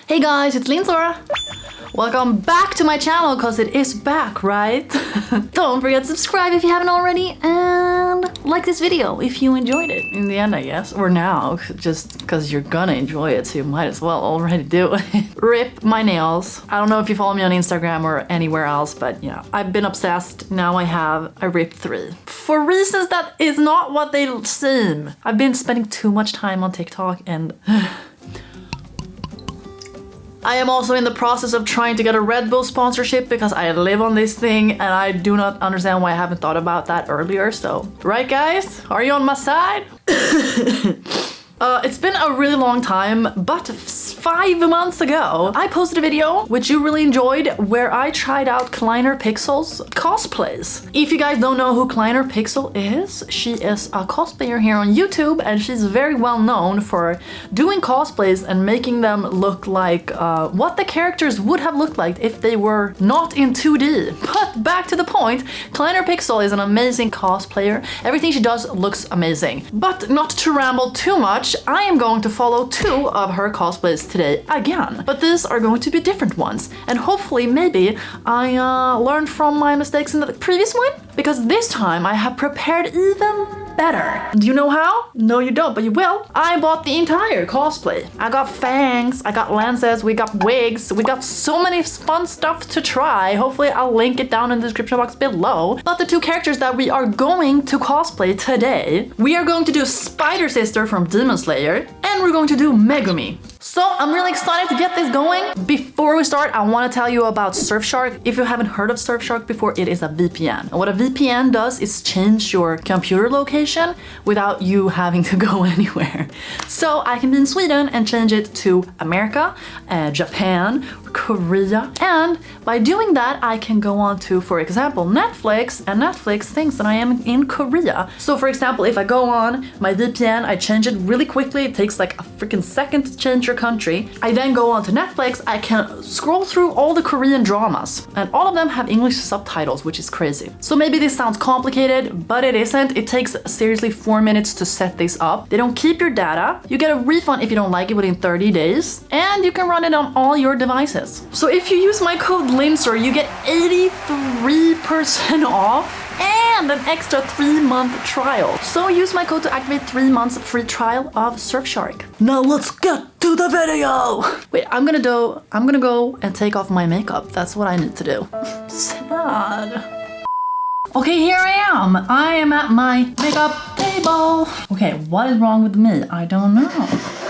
Hey guys, it's Lindsora. Welcome back to my channel, cause it is back, right? Don't forget to subscribe if you haven't already, and like this video if you enjoyed it. In the end, I guess, or now, just cause you're gonna enjoy it, so you might as well already do it. Rip my nails. I don't know if you follow me on Instagram or anywhere else, but yeah, I've been obsessed. Now I have a Rip 3. For reasons that is not what they seem. I've been spending too much time on TikTok and I am also in the process of trying to get a Red Bull sponsorship because I live on this thing and I do not understand why I haven't thought about that earlier. So, right guys? Are you on my side? It's been a really long time, but 5 months ago, I posted a video, which you really enjoyed, where I tried out KleinerPixels cosplays. If you guys don't know who KleinerPixel is, she is a cosplayer here on YouTube, and she's very well known for doing cosplays and making them look like what the characters would have looked like if they were not in 2D. But back to the point, KleinerPixel is an amazing cosplayer. Everything she does looks amazing. But not to ramble too much, I am going to follow 2 of her cosplays today again. But these are going to be different ones. And hopefully maybe I learned from my mistakes in the previous one. Because this time I have prepared even better. Do you know how? No, you don't, but you will. I bought the entire cosplay. I got fangs, I got lenses, we got wigs, we got so many fun stuff to try. Hopefully I'll link it down in the description box below. But the 2 characters that we are going to cosplay today, we are going to do Spider Sister from Demon Slayer, and we're going to do Megumi. So I'm really excited to get this going. Before we start, I want to tell you about Surfshark. If you haven't heard of Surfshark before, it is a VPN. And what a VPN does is change your computer location without you having to go anywhere. So I can be in Sweden and change it to America, Japan, Korea, and by doing that I can go on to, for example, Netflix, and Netflix thinks that I am in Korea. So for example, if I go on my VPN, I change it really quickly, it takes like a freaking second to change your country. I then go on to Netflix, I can scroll through all the Korean dramas, and all of them have English subtitles, which is crazy. So maybe this sounds complicated, but it isn't. It takes seriously 4 minutes to set this up. They don't keep your data, you get a refund if you don't like it within 30 days, and you can run it on all your devices. So if you use my code LINSOR, you get 83% off and an extra 3-month trial. So use my code to activate 3 months free trial of Surfshark. Now let's get to the video. Wait, I'm gonna go and take off my makeup. That's what I need to do. Sad. Okay, here I am. I am at my makeup table. Okay, what is wrong with me? I don't know.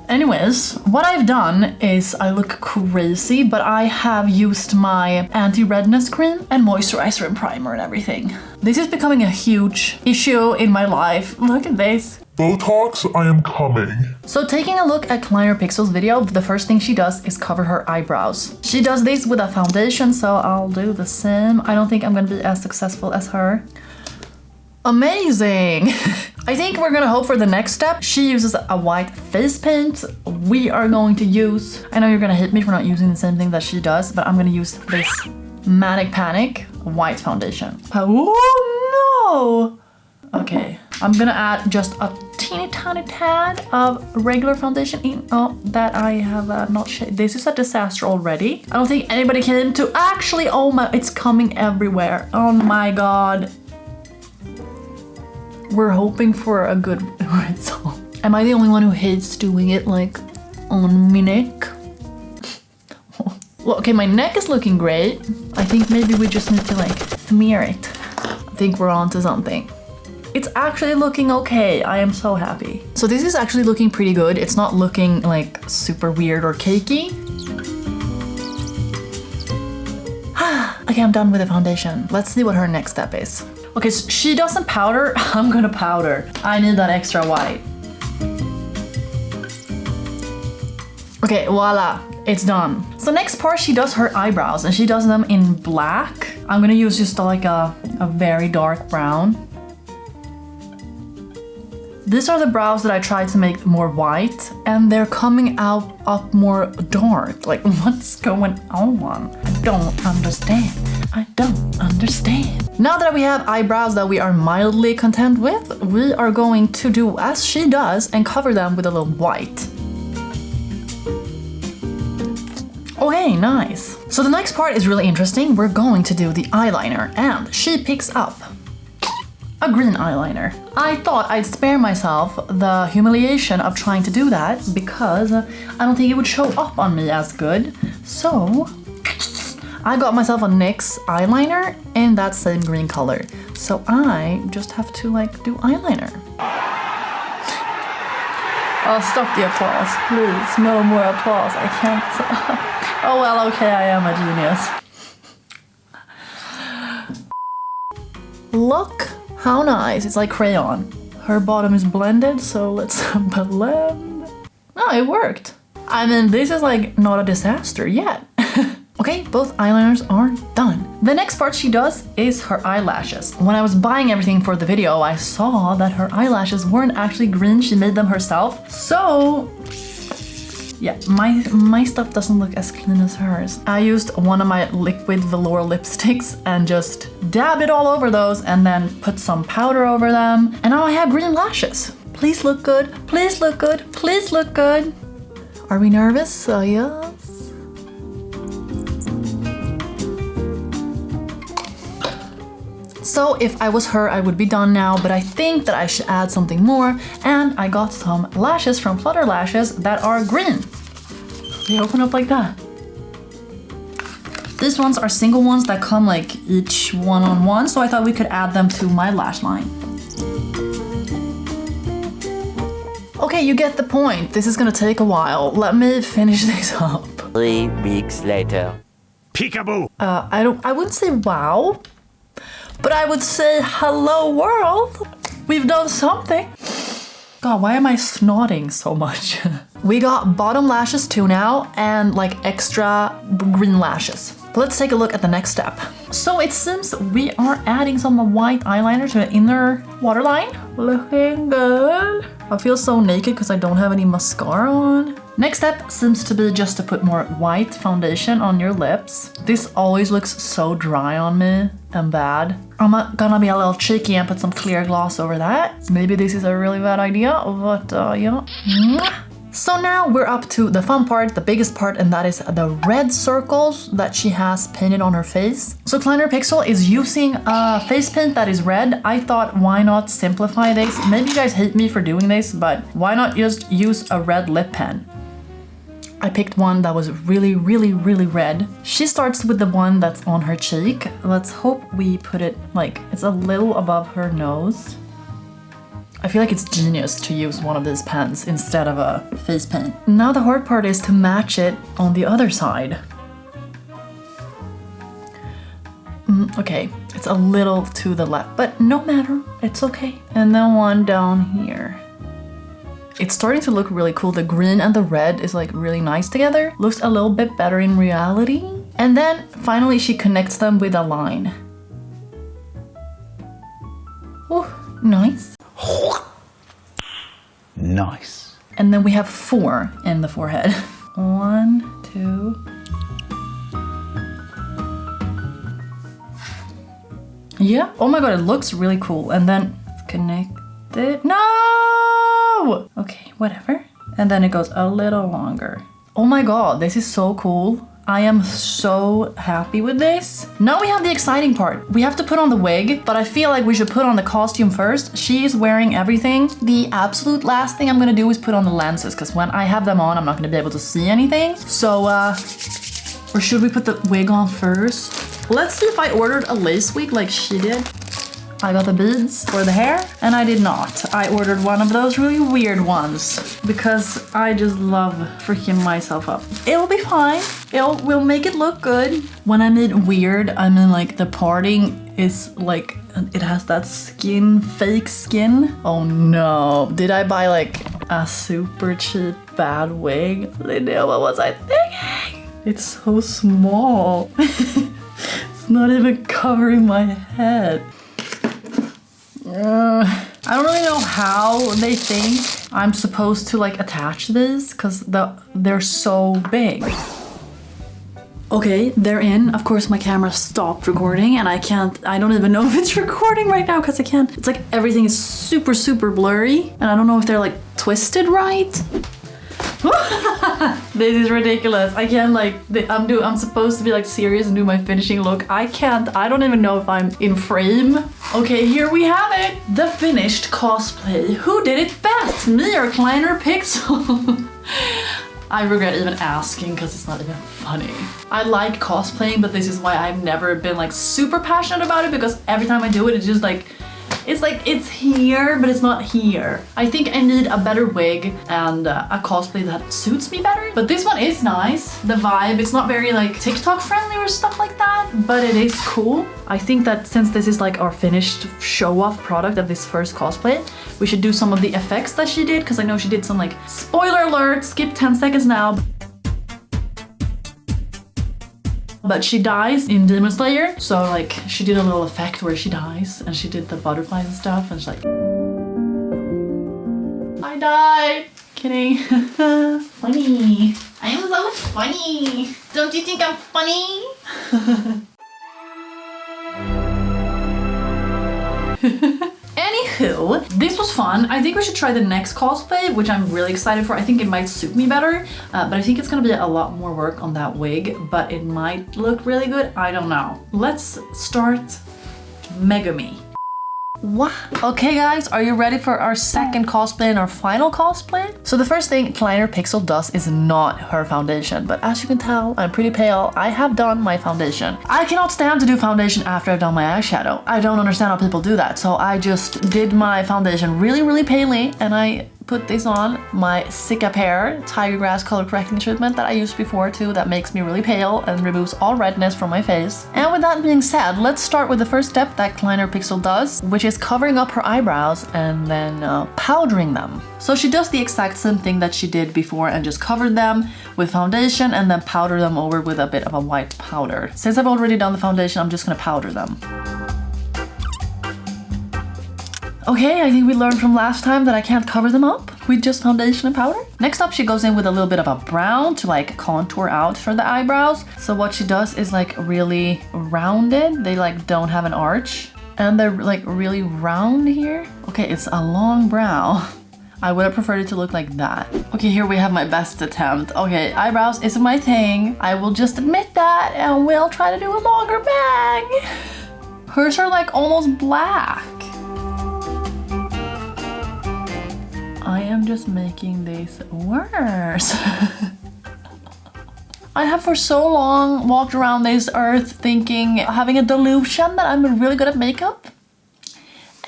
Anyways, what I've done is I look crazy, but I have used my anti-redness cream and moisturizer and primer and everything. This is becoming a huge issue in my life. Look at this. Botox, I am coming. So taking a look at KleinerPixels video, the first thing she does is cover her eyebrows. She does this with a foundation, so I'll do the same. I don't think I'm gonna be as successful as her. Amazing! I think we're gonna hope for the next step. She uses a white face paint. We are going to use, I know you're gonna hate me for not using the same thing that she does, but I'm gonna use this Manic Panic white foundation. Oh no! Okay, I'm gonna add just a teeny tiny tad of regular foundation in. Oh, that I have not shaded. This is a disaster already. I don't think anybody came to actually, oh my, it's coming everywhere. Oh my god. We're hoping for a good result. Am I the only one who hates doing it like on my neck? Well, okay, my neck is looking great. I think maybe we just need to like smear it. I think we're on to something. It's actually looking okay. I am so happy. So this is actually looking pretty good. It's not looking like super weird or cakey. Okay, I'm done with the foundation. Let's see what her next step is. Okay, so she doesn't powder. I'm gonna powder. I need that extra white. Okay, voila, it's done. So next part, she does her eyebrows, and she does them in black. I'm gonna use just like a very dark brown. These are the brows that I tried to make more white, and they're coming out up more dark. Like, what's going on? I don't understand. I don't understand. Now that we have eyebrows that we are mildly content with, we are going to do as she does and cover them with a little white. Oh hey, nice. So the next part is really interesting. We're going to do the eyeliner and she picks up a green eyeliner. I thought I'd spare myself the humiliation of trying to do that because I don't think it would show up on me as good. So I got myself a NYX eyeliner in that same green color. So I just have to like do eyeliner. Oh, stop the applause, please. No more applause, I can't. Oh well, okay, I am a genius. Look how nice, it's like crayon. Her bottom is blended, so let's blend. Oh, it worked. I mean, this is like not a disaster yet. Okay, both eyeliners are done. The next part she does is her eyelashes. When I was buying everything for the video, I saw that her eyelashes weren't actually green, she made them herself. So, yeah, my stuff doesn't look as clean as hers. I used one of my liquid velour lipsticks and just dabbed it all over those and then put some powder over them. And now I have green lashes. Please look good, please look good, please look good. Are we nervous? Yes. So if I was her, I would be done now, but I think that I should add something more, and I got some lashes from Flutter Lashes that are green. They open up like that. These ones are single ones that come like each one on one, so I thought we could add them to my lash line. Okay, you get the point. This is gonna take a while. Let me finish this up. 3 weeks later. Peekaboo! I wouldn't say wow, but I would say hello world. We've done something. God, why am I snorting so much? We got bottom lashes too now and like extra green lashes. Let's take a look at the next step. So it seems we are adding some white eyeliner to the inner waterline. Looking good. I feel so naked because I don't have any mascara on. Next step seems to be just to put more white foundation on your lips. This always looks so dry on me and bad. I'm gonna be a little cheeky and put some clear gloss over that. Maybe this is a really bad idea, but yeah. So now we're up to the fun part, the biggest part, and that is the red circles that she has painted on her face. So KleinerPixel is using a face paint that is red. I thought, why not simplify this? Maybe you guys hate me for doing this, but why not just use a red lip pen? I picked one that was really, really, really red. She starts with the one that's on her cheek. Let's hope we put it like it's a little above her nose. I feel like it's genius to use one of these pens instead of a face paint. Now the hard part is to match it on the other side. Okay, it's a little to the left, but no matter, it's okay. And then one down here. It's starting to look really cool. The green and the red is like really nice together. Looks a little bit better in reality. And then finally she connects them with a line. Oh, nice. Nice. And then we have 4 in the forehead. 1, 2. Yeah. Oh my god, it looks really cool. And then connect it. No! Okay, whatever. And then it goes a little longer. Oh my god, this is so cool. I am so happy with this. Now we have the exciting part. We have to put on the wig, but I feel like we should put on the costume first. She is wearing everything. The absolute last thing I'm gonna do is put on the lenses, because when I have them on, I'm not gonna be able to see anything. So, or should we put the wig on first? Let's see if I ordered a lace wig like she did. I got the beads for the hair, and I did not. I ordered one of those really weird ones because I just love freaking myself up. It'll be fine. We'll make it look good. When I mean weird, I mean like the parting is like, it has that skin, fake skin. Oh no, did I buy like a super cheap bad wig? Lydia, what was I thinking? It's so small. It's not even covering my head. I don't really know how they think I'm supposed to like attach these because they're so big. Okay, they're in. Of course my camera stopped recording and I don't even know if it's recording right now because I can't. It's like everything is super, super blurry and I don't know if they're like twisted right. This is ridiculous. I can't like, I'm supposed to be like serious and do my finishing look. I can't, I don't even know if I'm in frame. Okay, here we have it. The finished cosplay. Who did it best? Me or KleinerPixels? I regret even asking because it's not even funny. I like cosplaying, but this is why I've never been like super passionate about it, because every time I do it, it's just like, it's here, but it's not here. I think I need a better wig and a cosplay that suits me better. But this one is nice. The vibe, it's not very like TikTok friendly or stuff like that, but it is cool. I think that since this is like our finished show-off product of this first cosplay, we should do some of the effects that she did, because I know she did some like, spoiler alert, skip 10 seconds now. But she dies in Demon Slayer, so like she did a little effect where she dies and she did the butterflies and stuff, and she's like, I died. Kidding. Funny. I am so funny. Don't you think I'm funny? Anywho, this was fun. I think we should try the next cosplay, which I'm really excited for. I think it might suit me better, but I think it's gonna be a lot more work on that wig, but it might look really good. I don't know. Let's start Megumi. What? Okay guys, are you ready for our second cosplay and our final cosplay? So the first thing KleinerPixel does is not her foundation, but as you can tell, I'm pretty pale. I have done my foundation. I cannot stand to do foundation after I've done my eyeshadow. I don't understand how people do that, so I just did my foundation really palely, and I put this on my Sika Pear Tiger Grass color correcting treatment that I used before too, that makes me really pale and removes all redness from my face. And with that being said, let's start with the first step that KleinerPixel does, which is covering up her eyebrows and then powdering them. So she does the exact same thing that she did before and just covered them with foundation and then powder them over with a bit of a white powder. Since I've already done the foundation, I'm just gonna powder them. Okay, I think we learned from last time that I can't cover them up with just foundation and powder. Next up, she goes in with a little bit of a brown to like contour out for the eyebrows. So what she does is like really rounded. They like don't have an arch and they're like really round here. Okay, it's a long brow. I would have preferred it to look like that. Okay, here we have my best attempt. Okay, eyebrows isn't my thing. I will just admit that, and we'll try to do a longer bang. Hers are like almost black. I am just making this worse. I have for so long walked around this earth thinking, having a delusion that I'm really good at makeup.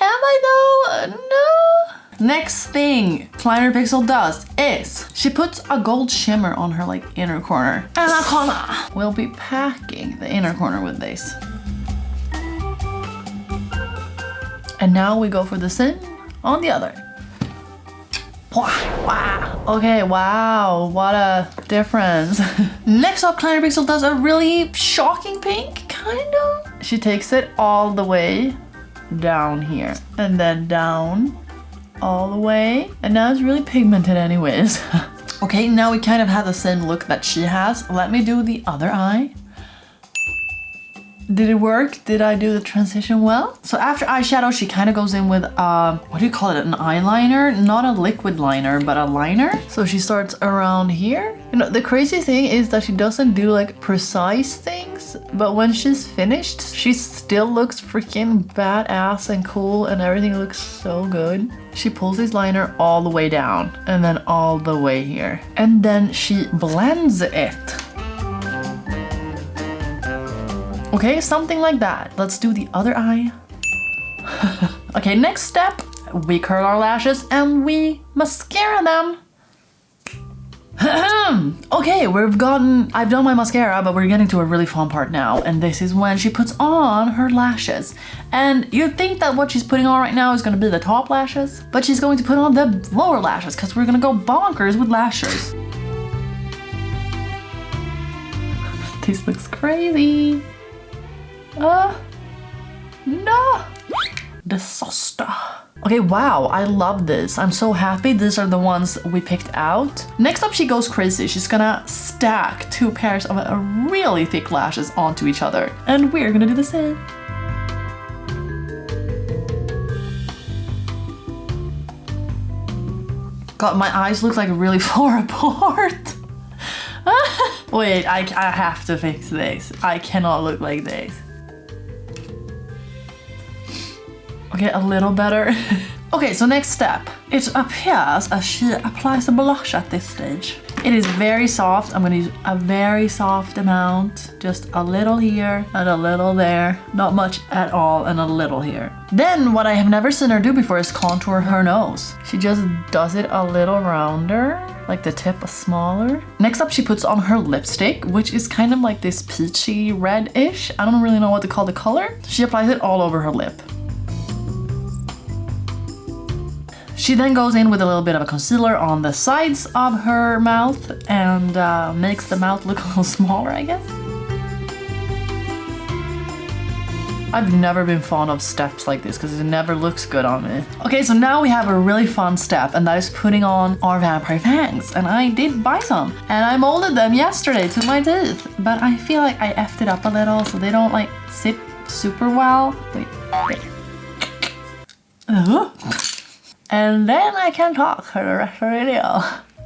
Am I though? No. Next thing KleinerPixel does is she puts a gold shimmer on her like inner corner. And we'll be packing the inner corner with this. And now we go for the same on the other. Wow. Okay, wow, what a difference. Next up, KleinerPixel does a really shocking pink, kind of. She takes it all the way down here and then down all the way. And now it's really pigmented anyways. Okay, now we kind of have the same look that she has. Let me do the other eye. Did it work? Did I do the transition well? So after eyeshadow, she kind of goes in with, what do you call it? An eyeliner? Not a liquid liner, but a liner. So she starts around here. You know, the crazy thing is that she doesn't do like precise things, but when she's finished, she still looks freaking badass and cool and everything looks so good. She pulls this liner all the way down and then all the way here. And then she blends it. Okay, something like that. Let's do the other eye. Okay, next step, we curl our lashes and we mascara them. Okay, I've done my mascara, but we're getting to a really fun part now. And this is when she puts on her lashes. And you'd think that what she's putting on right now is gonna be the top lashes, but she's going to put on the lower lashes because we're gonna go bonkers with lashes. This looks crazy. No. Disaster. Okay, wow, I love this. I'm so happy these are the ones we picked out. Next up, she goes crazy. She's gonna stack 2 pairs of really thick lashes onto each other. And we're gonna do the same. God, my eyes look like really far apart. Wait, I have to fix this. I cannot look like this. Okay, a little better. Okay, so next step. It appears as she applies a blush at this stage. It is very soft. I'm gonna use a very soft amount. Just a little here and a little there. Not much at all and a little here. Then what I have never seen her do before is contour her nose. She just does it a little rounder, like the tip is smaller. Next up, she puts on her lipstick, which is kind of like this peachy red-ish. I don't really know what to call the color. She applies it all over her lip. She then goes in with a little bit of a concealer on the sides of her mouth and makes the mouth look a little smaller, I guess. I've never been fond of steps like this because it never looks good on me. Okay, so now we have a really fun step, and that is putting on our vampire fangs. And I did buy some, and I molded them yesterday to my teeth, but I feel like I effed it up a little so they don't like sit super well. Wait. And then I can talk for the rest of the video.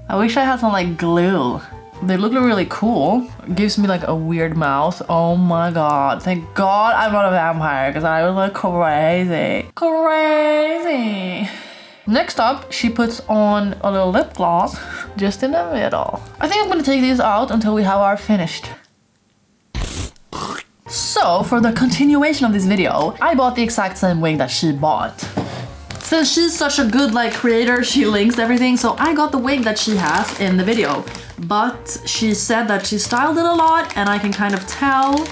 I wish I had some like glue. They look really cool. It gives me like a weird mouth. Oh my god. Thank god I'm not a vampire because I would look crazy. Crazy. Next up, she puts on a little lip gloss just in the middle. I think I'm gonna take these out until we have our finished. So for the continuation of this video, I bought the exact same wig that she bought. Since she's such a good like creator, she links everything, so I got the wig that she has in the video. But she said that she styled it a lot, and I can kind of tell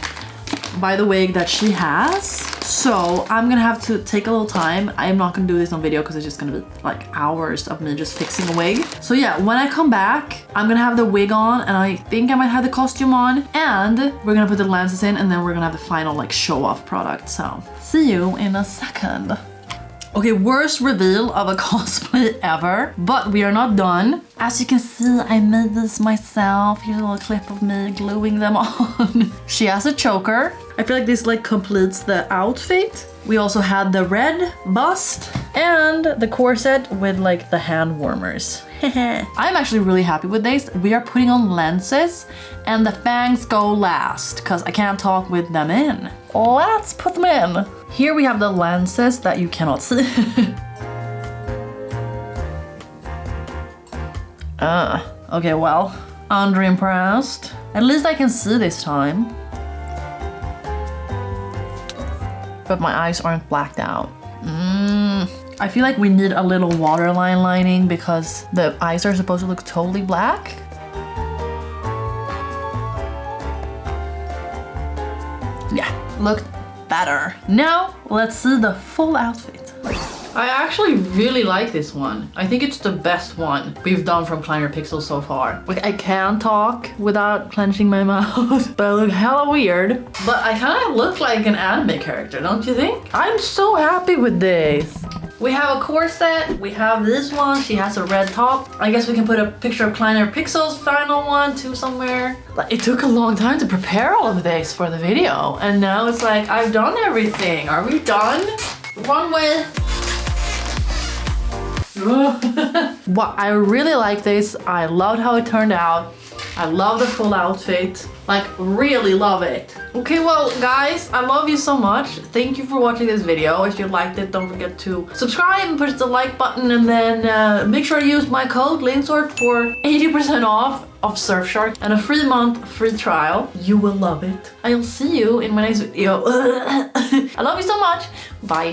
by the wig that she has. So I'm gonna have to take a little time. I'm not gonna do this on video because it's just gonna be like hours of me just fixing a wig. So yeah, when I come back, I'm gonna have the wig on, and I think I might have the costume on, and we're gonna put the lenses in, and then we're gonna have the final like show off product. So see you in a second. Okay, worst reveal of a cosplay ever, but we are not done. As you can see, I made this myself. Here's a little clip of me gluing them on. She has a choker. I feel like this like completes the outfit. We also had the red bust and the corset with like the hand warmers. I'm actually really happy with this. We are putting on lenses and the fangs go last because I can't talk with them in. Let's put them in. Here we have the lenses that you cannot see. Okay, well, underimpressed. At least I can see this time. But my eyes aren't blacked out. I feel like we need a little waterline lining because the eyes are supposed to look totally black. Yeah, looked better. Now, let's see the full outfit. I actually really like this one. I think it's the best one we've done from KleinerPixels so far. Like, I can talk without clenching my mouth, but I look hella weird. But I kind of look like an anime character, don't you think? I'm so happy with this. We have a corset, we have this one, she has a red top. I guess we can put a picture of KleinerPixels final one too somewhere. Like, it took a long time to prepare all of this for the video, and now it's like, I've done everything. Are we done? One way. Wow, I really like this. I loved how it turned out. I love the full outfit. Like, really love it. Okay, well, guys, I love you so much. Thank you for watching this video. If you liked it, don't forget to subscribe and push the like button, and then make sure to use my code LINSORT for 80% off of Surfshark and a free month free trial. You will love it. I'll see you in my next video. I love you so much. Bye.